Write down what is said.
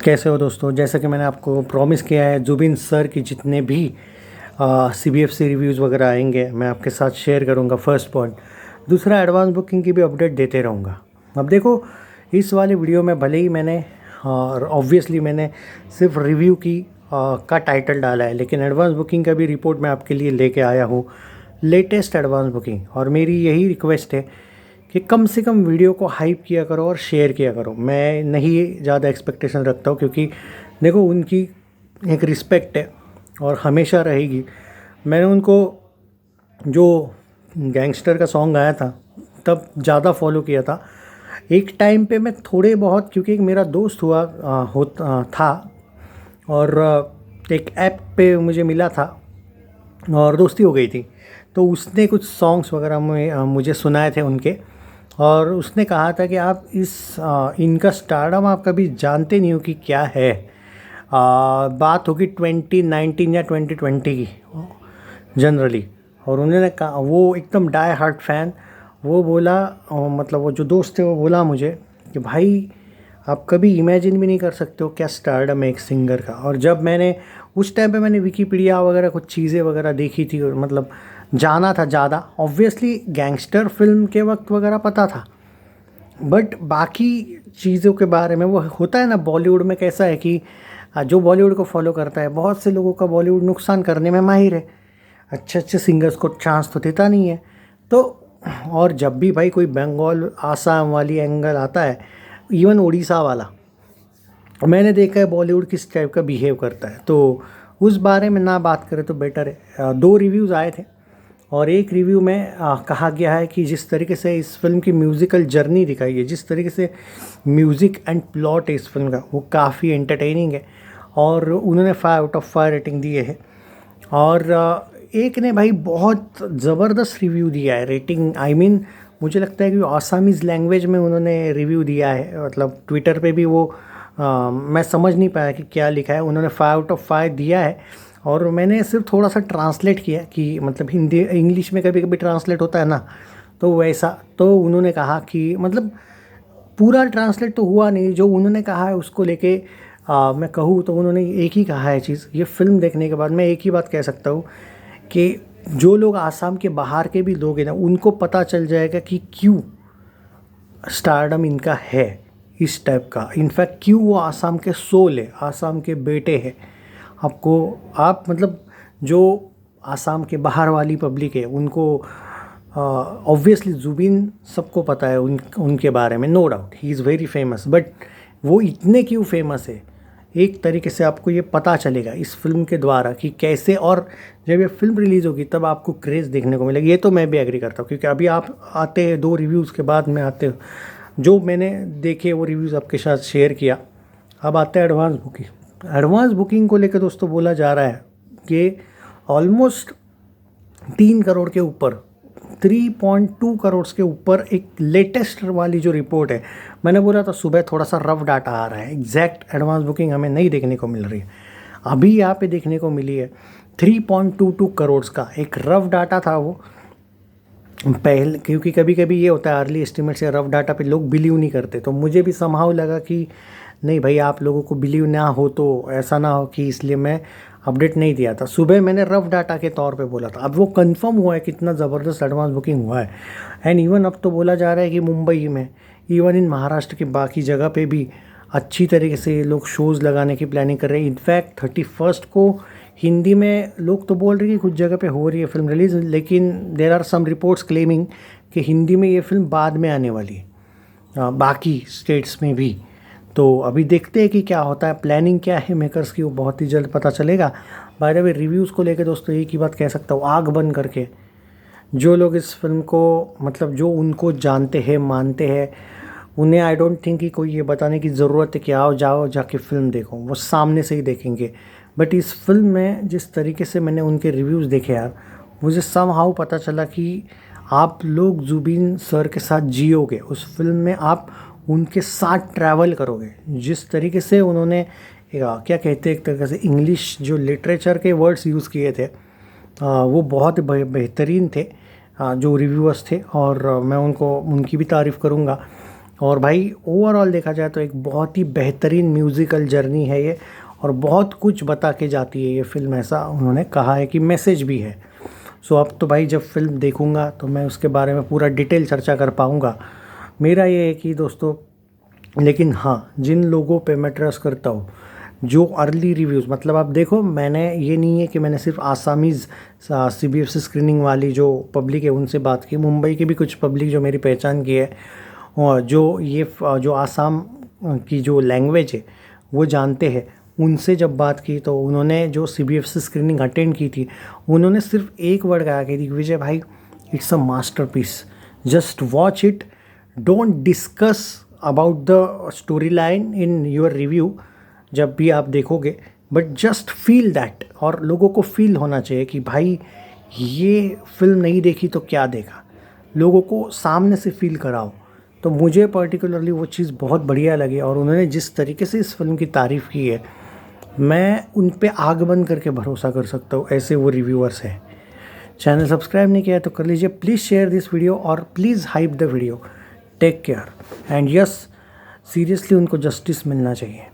कैसे हो दोस्तों। जैसा कि मैंने आपको प्रॉमिस किया है, जुबिन सर की जितने भी CBFC रिव्यूज़ वगैरह आएंगे मैं आपके साथ शेयर करूंगा। First point. दूसरा, एडवांस बुकिंग की भी अपडेट देते रहूँगा। अब देखो, इस वाले वीडियो में भले ही मैंने ऑब्वियसली मैंने सिर्फ रिव्यू की का टाइटल डाला है, लेकिन एडवांस बुकिंग का भी रिपोर्ट मैं आपके लिए लेके आया हूँ, लेटेस्ट एडवांस बुकिंग। और मेरी यही रिक्वेस्ट है कि कम से कम वीडियो को हाइप किया करो और शेयर किया करो। मैं नहीं ज़्यादा एक्सपेक्टेशन रखता हूँ, क्योंकि देखो उनकी एक रिस्पेक्ट है और हमेशा रहेगी। मैंने उनको जो गैंगस्टर का सॉन्ग आया था तब ज़्यादा फॉलो किया था। एक टाइम पे मैं थोड़े बहुत, क्योंकि एक मेरा दोस्त था और एक ऐप पे मुझे मिला था और दोस्ती हो गई थी, तो उसने कुछ सॉन्ग्स वगैरह में मुझे सुनाए थे उनके। और उसने कहा था कि आप इनका स्टारडम आप कभी जानते नहीं हो कि क्या है। बात होगी 2019 या 2020 की जनरली। और उन्होंने कहा, वो एकदम डाई हार्ट फैन, वो बोला मतलब वो जो दोस्त थे वो बोला मुझे कि भाई आप कभी इमेजिन भी नहीं कर सकते हो क्या स्टारडम है एक सिंगर का। और जब मैंने उस टाइम पे मैंने विकीपीडिया वगैरह कुछ चीज़ें वगैरह देखी थी, और मतलब जाना था ज़्यादा। ऑब्वियसली गैंगस्टर फिल्म के वक्त वगैरह पता था, बट बाकी चीज़ों के बारे में वो होता है ना, बॉलीवुड में कैसा है कि जो बॉलीवुड को फॉलो करता है, बहुत से लोगों का बॉलीवुड नुकसान करने में माहिर है, अच्छे अच्छे सिंगर्स को चांस तो देता नहीं है। तो और जब भी भाई कोई बंगाल आसाम वाली एंगल आता है, इवन उड़ीसा वाला, मैंने देखा है बॉलीवुड किस टाइप का बिहेव करता है। तो उस बारे में ना बात करें तो बेटर है। दो रिव्यूज़ आए थे और एक रिव्यू में कहा गया है कि जिस तरीके से इस फिल्म की म्यूज़िकल जर्नी दिखाई है, जिस तरीके से म्यूज़िक एंड प्लॉट है इस फिल्म का, वो काफ़ी एंटरटेनिंग है और उन्होंने 5/5 रेटिंग दिए है। और एक ने भाई बहुत ज़बरदस्त रिव्यू दिया है, रेटिंग मुझे लगता है कि आसामीज़ लैंग्वेज में उन्होंने रिव्यू दिया है। मतलब ट्विटर पे भी वो मैं समझ नहीं पाया कि क्या लिखा है। उन्होंने 5/5 दिया है और मैंने सिर्फ थोड़ा सा ट्रांसलेट किया कि मतलब हिंदी इंग्लिश में कभी कभी ट्रांसलेट होता है ना, तो वैसा। तो उन्होंने कहा कि मतलब पूरा ट्रांसलेट तो हुआ नहीं, जो उन्होंने कहा है उसको लेके मैं कहूँ तो उन्होंने एक ही कहा है चीज़। ये फिल्म देखने के बाद मैं एक ही बात कह सकता हूँ कि जो लोग आसाम के बाहर के भी लोग हैं ना, उनको पता चल जाएगा कि क्यों स्टारडम इनका है इस टाइप का। इनफैक्ट क्यों वो आसाम के सोल है, आसाम के बेटे हैं। आप मतलब जो आसाम के बाहर वाली पब्लिक है उनको ऑब्वियसली जुबिन सबको पता है उनके बारे में, no doubt he is very famous. But वो इतने क्यों फेमस है, एक तरीके से आपको ये पता चलेगा इस फिल्म के द्वारा कि कैसे। और जब ये फिल्म रिलीज़ होगी तब आपको क्रेज़ देखने को मिलेगा। ये तो मैं भी एग्री करता हूँ, क्योंकि अभी आप आते हैं 2 रिव्यूज़ के बाद में आते हो, जो मैंने देखे वो रिव्यूज़ आपके साथ शेयर किया। अब आते हैं एडवांस बुकिंग। एडवांस बुकिंग को लेकर दोस्तों बोला जा रहा है कि ऑलमोस्ट 3 करोड़ के ऊपर, 3.2 करोड़ के ऊपर एक लेटेस्ट वाली जो रिपोर्ट है, मैंने बोला था सुबह थोड़ा सा रफ डाटा आ रहा है, एग्जैक्ट एडवांस बुकिंग हमें नहीं देखने को मिल रही है। अभी यहाँ पे देखने को मिली है 3.22 करोड़ का एक रफ डाटा था वो पहले। क्योंकि कभी कभी ये होता है अर्ली एस्टिमेट से रफ डाटा पे लोग बिलीव नहीं करते, तो मुझे भी समहाउ लगा कि नहीं भाई, आप लोगों को बिलीव ना हो तो ऐसा ना हो कि, इसलिए मैं अपडेट नहीं दिया था। सुबह मैंने रफ डाटा के तौर पे बोला था, अब वो कंफर्म हुआ है कितना ज़बरदस्त एडवांस बुकिंग हुआ है। एंड इवन अब तो बोला जा रहा है कि मुंबई में, इवन इन महाराष्ट्र की बाकी जगह पे भी अच्छी तरीके से लोग शोज़ लगाने की प्लानिंग कर रहे हैं। इनफैक्ट 31 को हिंदी में लोग तो बोल रहे हैं कि कुछ जगह पे हो रही है फिल्म रिलीज़, लेकिन there are some reports claiming कि हिंदी में ये फिल्म बाद में आने वाली है, बाकी स्टेट्स में भी। तो अभी देखते हैं कि क्या होता है, प्लानिंग क्या है मेकर्स की, वो बहुत ही जल्द पता चलेगा। बाय द वे, रिव्यूज़ को लेकर दोस्तों एक ही बात कह सकता हूँ, आग बंद करके जो लोग इस फिल्म को मतलब जो उनको जानते हैं मानते हैं, उन्हें आई डोंट थिंक कि कोई ये बताने की ज़रूरत है कि आओ जाओ जाके फ़िल्म देखो, वो सामने से ही देखेंगे। बट इस फिल्म में जिस तरीके से मैंने उनके रिव्यूज़ देखे यार, मुझे समहाउ पता चला कि आप लोग जुबिन सर के साथ जियोगे उस फिल्म में, आप उनके साथ ट्रैवल करोगे। जिस तरीके से उन्होंने क्या कहते हैं, एक तरीके से इंग्लिश जो लिटरेचर के वर्ड्स यूज़ किए थे, वो बहुत बेहतरीन थे जो रिव्यूअर्स थे, और मैं उनकी भी तारीफ़ करूँगा। और भाई ओवरऑल देखा जाए तो एक बहुत ही बेहतरीन म्यूज़िकल जर्नी है ये, और बहुत कुछ बता के जाती है ये फ़िल्म, ऐसा उन्होंने कहा है कि मैसेज भी है। सो अब तो भाई जब फिल्म देखूंगा तो मैं उसके बारे में पूरा डिटेल चर्चा कर पाऊँगा। मेरा ये है कि दोस्तों, लेकिन हाँ, जिन लोगों पे मैं ट्रस्ट करता हूँ, जो अर्ली रिव्यूज़, मतलब आप देखो, मैंने ये नहीं है कि मैंने सिर्फ आसामीज़ CBFC स्क्रीनिंग वाली जो पब्लिक है उनसे बात की, मुंबई की भी कुछ पब्लिक जो मेरी पहचान की है और जो आसाम की जो लैंग्वेज है वो जानते हैं, उनसे जब बात की तो उन्होंने जो CBFC स्क्रीनिंग अटेंड की थी, उन्होंने सिर्फ एक वर्ड कहा कि विजय भाई, it's a masterpiece, just watch it, don't discuss about the story line in your review जब भी आप देखोगे, बट जस्ट फील दैट। और लोगों को फील होना चाहिए कि भाई ये फिल्म नहीं देखी तो क्या देखा, लोगों को सामने से फील कराओ। तो मुझे पर्टिकुलरली वो चीज़ बहुत बढ़िया लगी, और उन्होंने जिस तरीके से इस फिल्म की तारीफ़ की है, मैं उन पे आग बंद करके भरोसा कर सकता हूँ, ऐसे वो रिव्यूअर्स हैं। चैनल सब्सक्राइब नहीं किया है तो कर लीजिए, प्लीज़ शेयर दिस वीडियो और please hype the video. Take care and yes, seriously उनको जस्टिस मिलना चाहिए।